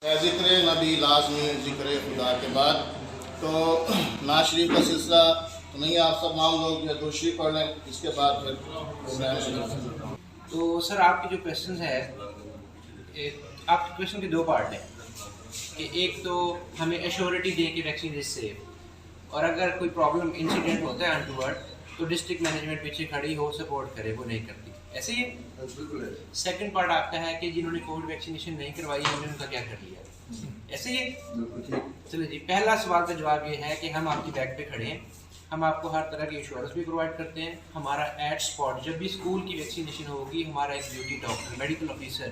ذکر نبی لازمی ذکر خدا کے بعد تو نعت شریف کا سلسلہ تو نہیں، آپ سب معاون لوگ جو دوشری پڑھ لیں، اس کے بعد پھر پروگرام شروع کریں۔ تو سر آپ کی جو کویشچنز ہے، آپ کے کویشچن کے دو پارٹ ہیں کہ ایک تو ہمیں ایشورٹی دیں کہ ویکسین از سیف، اور اگر کوئی پرابلم انسیڈنٹ ہوتا ہے انٹورڈ تو ڈسٹرکٹ مینجمنٹ پیچھے کھڑی ہو سپورٹ کرے، وہ نہیں کرتی، ایسے ہی ہے۔ سیکنڈ پارٹ آپ کا ہے کہ جنہوں نے کووڈ ویکسینیشن نہیں کروائی ہے ان کا کیا کر لیا، ایسے ہی ہے۔ چلو جی، پہلا سوال کا جواب یہ ہے کہ ہم آپ کی بیک پہ کھڑے ہیں، ہم آپ کو ہر طرح کی انشورنس بھی پرووائڈ کرتے ہیں۔ ہمارا ایٹ اسپاٹ جب بھی اسکول کی ویکسینیشن ہوگی، ہمارا ایک duty doctor, medical officer,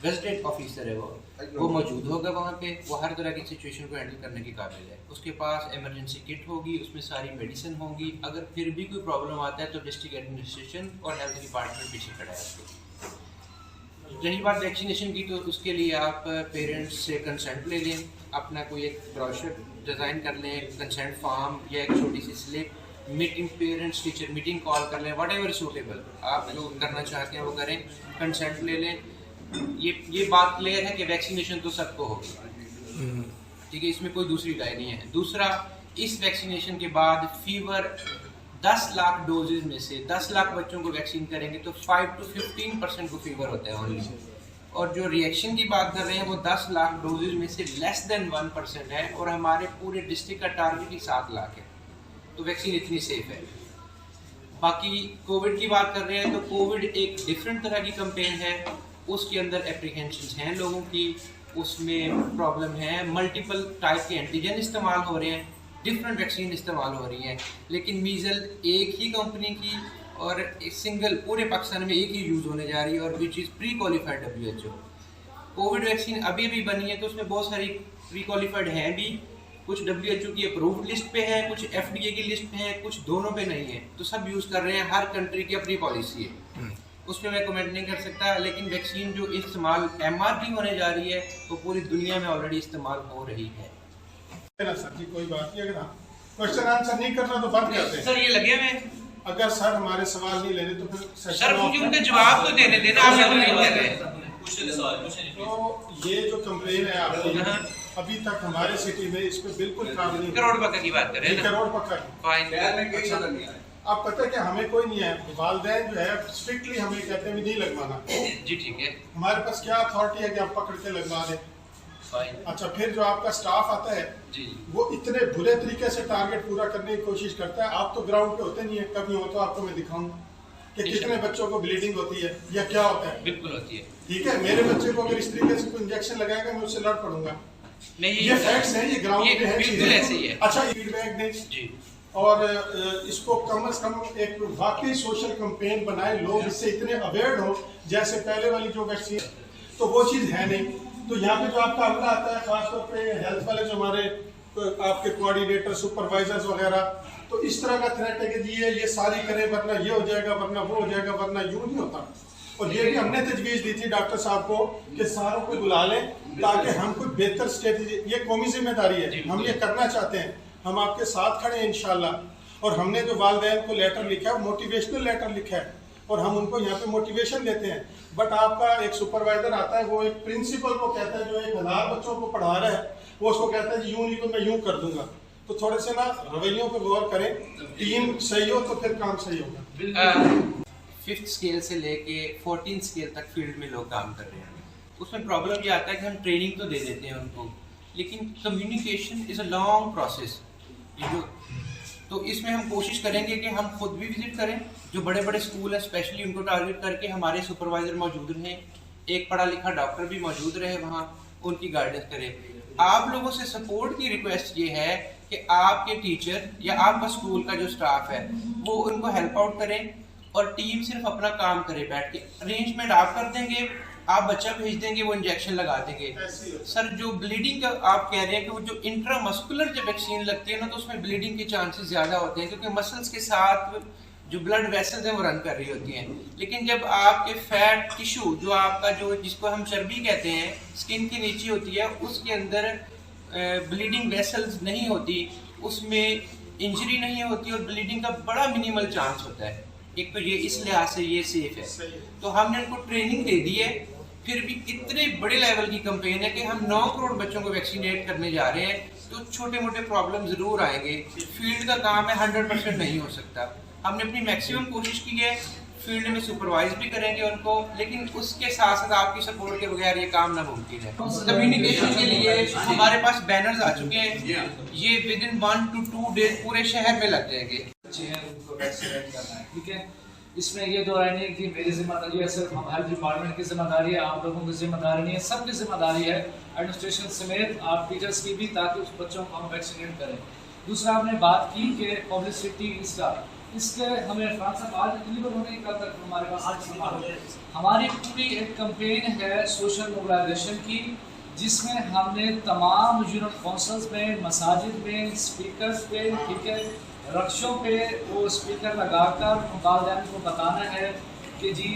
gazetted officer ہے، وہ موجود ہوگا وہاں پہ، وہ ہر طرح کی سچویشن کو ہینڈل کرنے کے قابل ہے۔ اس کے پاس ایمرجنسی کٹ ہوگی، اس میں ساری میڈیسن ہوں گی، اگر پھر بھی کوئی پرابلم آتا ہے تو ڈسٹرکٹ ایڈمنسٹریشن اور ہیلتھ ڈپارٹمنٹ پیچھے کھڑا ہے آپ کو۔ رہی بات ویکسینیشن کی، تو اس کے لیے آپ پیرنٹس سے کنسنٹ لے لیں، اپنا کوئی ایک بروشر ڈیزائن کر لیں، کنسنٹ فارم یا ایک چھوٹی سی slip, meeting parents teacher meeting call کر لیں، واٹ ایور سوٹیبل آپ جو کرنا چاہتے ہیں وہ کریں، کنسنٹ لے لیں۔ یہ بات کلیئر ہے کہ ویکسینیشن تو سب کو ہوگی، ٹھیک ہے، اس میں کوئی دوسری رائے نہیں ہے۔ دوسرا، اس ویکسینیشن کے بعد فیور 10 لاکھ ڈوزز میں سے 10 لاکھ بچوں کو ویکسین کریں گے تو 5 to 15% کو فیور ہوتا ہے اونلی، اور جو ریئیکشن کی بات کر رہے ہیں وہ 10 لاکھ ڈوزز میں سے لیس دین 1% ہے، اور ہمارے پورے ڈسٹرکٹ کا ٹارگیٹ ہی 7 لاکھ ہے، تو ویکسین اتنی سیف ہے۔ باقی کووڈ کی بات کر رہے ہیں تو کووڈ ایک ڈفرینٹ طرح کی کمپین ہے، اس کے اندر اپریہینشنز ہیں لوگوں کی، اس میں پرابلم ہے، ملٹیپل ٹائپ کے اینٹیجن استعمال ہو رہے ہیں، ڈفرینٹ ویکسین استعمال ہو رہی ہیں، لیکن میزل ایک ہی کمپنی کی اور سنگل پورے پاکستان میں ایک ہی یوز ہونے جا رہی ہے، اور وچ از پری کوالیفائڈ WHO۔ کووڈ ویکسین ابھی بھی بنی ہے تو اس میں بہت ساری پری کوالیفائڈ ہیں بھی، کچھ WHO کی اپرووڈ لسٹ پہ ہیں، کچھ FDA کی لسٹ پہ ہیں، کچھ دونوں پہ نہیں ہے، تو سب یوز کر رہے ہیں، ہر کنٹری کی اپنی پالیسی ہے، اس پہ میں کمنٹ نہیں کر سکتا۔ لیکن ویکسین جو استعمال MRP ہونے جا رہی ہے وہ پوری دنیا میں آلریڈی استعمال ہو رہی ہے۔ سر جی کوئی بات نہیں، اگر کوشچن آنسر نہیں کرنا تو بند کرتے ہیں سر یہ لگے ہوئے، اگر سر ہمارے سوال نہیں لینے تو پھر سر مجھے ان کا جواب تو دینے دینا، آپ نہیں کر رہے۔ تو یہ جو کمپلین ہے آپ کی ابھی تک ہمارے سٹی میں اس پہ بالکل کام نہیں، کروڑ پکا کی بات کر رہے ہیں نا؟ کروڑ پکا فائن۔ آپ پتہ ہے کہ ہمیں کوئی نہیں ہے، والدین جو ہے اسٹرکٹلی ہمیں کہتے ہیں نہیں لگوانا، جی ٹھیک ہے، ہمارے پاس کیا اتھارٹی ہے کہ آپ پکڑ کے لگوا دیں؟ اچھا، پھر جو آپ کا سٹاف آتا ہے وہ اتنے برے طریقے سے ٹارگٹ پورا کرنے کی کوشش کرتا ہے، آپ تو گراؤنڈ پہ ہوتے نہیں ہیں، کبھی ہو تو آپ کو میں دکھاؤں کہ کتنے بچوں کو بلیڈنگ ہوتی ہے یا کیا ہوتا ہے۔ بالکل ہوتی ہے، ٹھیک ہے، میرے بچے کو اگر اس طریقے سے کوئی انجیکشن لگائے گا میں اس سے لڑ پڑوں گا، یہ فیکٹس ہیں، یہ گراؤنڈ پہ ہے چیزیں۔ اچھا، فیڈ بیک دیں جی، اور اس کو کم از کم ایک واقعی سوشل کمپین بنائے، لوگ اس سے اتنے اویئر ہو، جیسے پہلے والی جو ویکسین تو وہ چیز ہے نہیں۔ تو یہاں پہ جو آپ کا عملہ آتا ہے، خاص طور پہ ہیلتھ والے جو ہمارے آپ کے کوآرڈینیٹر، سپروائزرز وغیرہ، تو اس طرح کا تھریٹ ہے کہ جی یہ ساری کریں ورنہ یہ ہو جائے گا، ورنہ وہ ہو جائے گا، ورنہ یوں نہیں ہوتا۔ اور یہ بھی ہم نے تجویز دی تھی ڈاکٹر صاحب کو کہ ساروں کو بلا لیں تاکہ ہم کوئی بہتر اسٹریٹجی، یہ قومی ذمہ داری ہے، ہم یہ کرنا چاہتے ہیں، ہم آپ کے ساتھ کھڑے ہیں انشاءاللہ۔ اور ہم نے جو والدین کو لیٹر لکھا ہے، موٹیویشنل لیٹر لکھا ہے، اور ہم ان کو یہاں پہ موٹیویشن دیتے ہیں۔ بٹ آپ کا ایک سپروائزر آتا ہے، وہ ایک پرنسپل کو کہتا ہے جو 1000 بچوں کو پڑھا رہا ہے، وہ اس کو کہتا ہے یوں نہیں تو میں یوں کر دوں گا۔ تو تھوڑے سے نا رویوں پہ غور کریں، ٹیم صحیح ہو تو پھر کام صحیح ہوگا۔ 5th اسکیل سے لے کے 14th اسکیل تک فیلڈ میں لوگ کام کر رہے ہیں، اس میں پرابلم یہ آتا ہے کہ ہم ٹریننگ تو دے دیتے ہیں ان کو، لیکن communication is a long process, تو اس میں ہم کوشش کریں گے کہ ہم خود بھی وزٹ کریں، جو بڑے بڑے اسکول ہیں اسپیشلی ان کو ٹارگیٹ کر کے ہمارے سپروائزر موجود رہیں، ایک پڑھا لکھا ڈاکٹر بھی موجود رہے وہاں، ان کی گائیڈنس کرے۔ آپ لوگوں سے سپورٹ کی ریکویسٹ یہ ہے کہ آپ کے ٹیچر یا آپ کا اسکول کا جو اسٹاف ہے وہ ان کو ہیلپ آؤٹ کریں، اور ٹیم صرف اپنا کام کرے بیٹھ کے، ارینجمنٹ آپ کر دیں گے، آپ بچہ بھیج دیں گے، وہ انجیکشن لگا دیں گے۔ سر جو بلیڈنگ کا آپ کہہ رہے ہیں کہ وہ جو انٹرا مسکولر جب ویکسین لگتی ہے نا تو اس میں بلیڈنگ کے چانسز زیادہ ہوتے ہیں، کیونکہ مسلس کے ساتھ جو بلڈ ویسلز ہیں وہ رن کر رہی ہوتی ہیں، لیکن جب آپ کے فیٹ ٹیشو جو آپ کا جو جس کو ہم چربی کہتے ہیں اسکن کے نیچے ہوتی ہے، اس کے اندر بلیڈنگ ویسلز نہیں ہوتی، اس میں انجری نہیں ہوتی، اور بلیڈنگ کا بڑا منیمل چانس ہوتا ہے۔ ایک تو یہ اس لحاظ سے یہ سیف ہے، تو ہم نے ان کو ٹریننگ دے دی ہے پھر بھی اتنے بڑے لیول کی کمپین ہے کہ ہم 9 کروڑ بچوں کو ویکسینیٹ کرنے جا رہے ہیں، تو چھوٹے موٹے پرابلم ضرور آئیں گے. فیلڈ کا کام ہے، 100% نہیں ہو سکتا. ہم نے اپنی میکسیمم کوشش کی ہے، فیلڈ میں سپروائز بھی کریں گے ان کو، لیکن اس کے ساتھ ساتھ آپ کی سپورٹ کے بغیر یہ کام ناممکن ہے. کمیونیکیشن کے لیے ہمارے پاس بینرز آ چکے ہیں، یہ ودن 1 to 2 days پورے شہر میں لگ جائیں گے. اچھے ہیں ان کو ویکسینیٹ کرنا ہے. ٹھیک ہے، اس میں یہ دو رائے نہیں کہ میری ذمہ داری ہے، صرف ہمارے ڈپارٹمنٹ کی ذمہ داری ہے، آپ لوگوں کی ذمہ داری نہیں ہے، سب کی ذمہ داری ہے، ایڈمنسٹریشن سمیت آپ ٹیچرس کی بھی، تاکہ اس بچوں کو ہم ویکسینیٹ کریں. دوسرا آپ نے بات کی کہ پبلسٹی اس کے ہمیں عرفان صاحب آج ڈلیور ہونے کا تک ہمارے پاس ہماری پوری ایک کمپین ہے سوشل موبلائزیشن کی، جس میں ہم نے تمام یونٹ کونسلز میں، مساجد میں، اسپیکرز پہ، ٹھیک ہے، رکشوں پہ وہ اسپیکر لگا کر والدین کو بتانا ہے کہ جی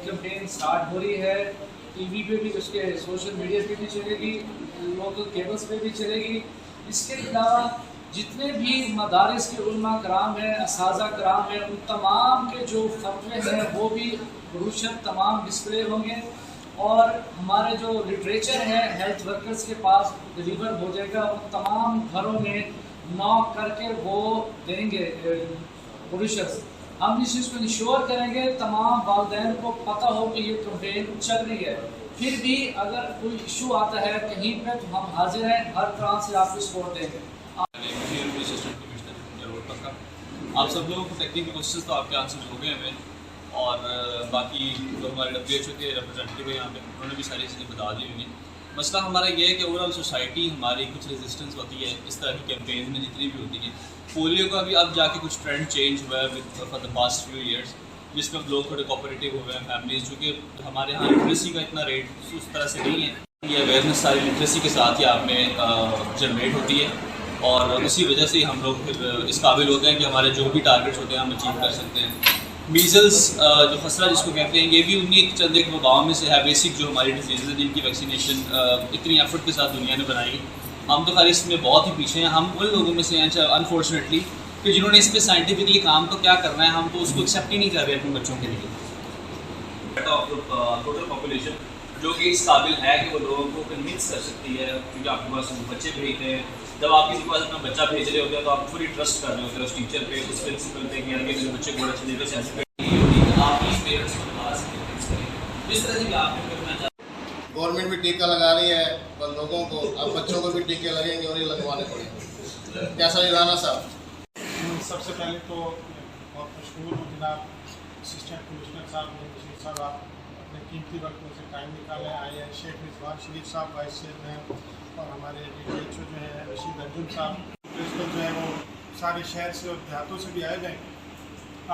کیمپین سٹارٹ ہو رہی ہے. ٹی وی پہ بھی، اس کے سوشل میڈیا پہ بھی چلے گی، لوکل کیبلز پہ بھی چلے گی. اس کے علاوہ جتنے بھی مدارس کے علماء کرام ہیں، اساتذہ کرام ہیں، ان تمام کے جو فتوے ہیں وہ بھی بروشر تمام ڈسپلے ہوں گے. اور ہمارے جو لٹریچر ہے ہیلتھ ورکرز کے پاس ڈلیور ہو جائے گا، وہ تمام گھروں میں ناک کر کے وہ دیں گے بروشرز. ہم اس چیز کو انشور کریں گے تمام والدین کو پتہ ہو کہ یہ کمپین چل رہی ہے. پھر بھی اگر کوئی ایشو آتا ہے کہیں پہ تو ہم حاضر ہیں، ہر طرح سے آپ کو سپورٹ دیں گے. آپ سب لوگوں کو ٹیکنیکل کوشچنس تو آپ کے آنسر ہو گئے ہمیں، اور باقی جو ہمارے WHO کے ریپرزینٹیو ہیں یہاں پہ، انہوں نے بھی ساری چیزیں بتا دی ہوئی ہیں. مسئلہ ہمارا یہ ہے کہ اوور آل سوسائٹی ہماری کچھ ریزسٹنس ہوتی ہے اس طرح کی کیمپین میں جتنی بھی ہوتی ہیں. پولیو کا بھی اب جا کے کچھ ٹرینڈ چینج ہوا ہے for the past few years, جس میں لوگ تھوڑے کوآپریٹیو ہو گئے ہیں فیملیز، چونکہ ہمارے یہاں لٹریسی کا اتنا ریٹ اس طرح سے نہیں ہے. یہ اویئرنیس ساری لٹریسی کے ساتھ ہی آپ میں جنریٹ ہوتی ہے، اور اسی وجہ سے ہم لوگ پھر اس قابل ہوتے ہیں کہ ہمارے جو بھی ٹارگیٹس ہوتے ہیں ہم اچیو کر سکتے ہیں. میزلس جو خسرہ جس کو کہتے ہیں، یہ بھی انہیں چند ایک وباؤں میں سے ہے بیسک جو ہماری ڈیزیزز ہیں جن کی ویکسینیشن اتنی ایفرٹ کے ساتھ دنیا نے بنائی. ہم تو خیر اس میں بہت ہی پیچھے ہیں. ہم ان لوگوں میں سے ہیں انفارچونیٹلی کہ جنہوں نے اس پہ سائنٹیفکلی کام تو کیا کرنا ہے، ہم تو اس کو ایکسیپٹ ہی نہیں کر رہے اپنے بچوں کے لیے. ٹوٹل پاپولیشن جو کہ اس قابل ہے کہ وہ لوگوں کو کنونس کر سکتی ہے، کیونکہ آپ کے پاس بچے بھیجتے ہیں. جب آپ کسی کے پاس اپنا بچہ بھیج رہے ہوتے ہیں تو آپ فلی ٹرسٹ کر رہے ہوتے ہیں اس ٹیچر پہ، اس پرنسپل پہ کہ میرے بچے کو اچھے طریقے سے آپ ہی پیرنٹس کو بتا سکتے ہیں. جس طرح سے بھی آپ نے کرنا چاہتے. گورنمنٹ بھی ٹیکہ لگا رہی ہے، پر لوگوں کو اب بچوں کو بھی ٹیکے لگیں گے اور یہ لگوانے پڑیں گے. کیسا ہے رانا صاحب؟ سب سے پہلے تو بہت مشکور ہوں جناب اسسٹنٹ کمشنر صاحب بشیر صاحب، آپ اپنے قیمتی وقت میں سے ٹائم نکالے آئے ہیں. شیخ رضوان شریف صاحب وائس چیئرمین، اور ہمارے WHO جو ہے رشید ارجن صاحب پرنسپل جو ہے وہ سارے شہر سے اور دیہاتوں سے بھی آئے گئے.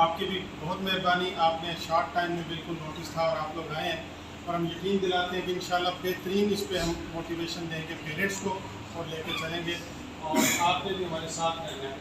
آپ کی بھی بہت مہربانی، آپ نے شارٹ ٹائم میں بالکل نوٹس تھا اور آپ لوگ آئے ہیں، اور ہم یقین دلاتے ہیں کہ انشاءاللہ بہترین اس پہ ہم موٹیویشن دیں گے پیرنٹس کو اور لے کے چلیں گے، اور آپ نے بھی ہمارے ساتھ رہنا ہے.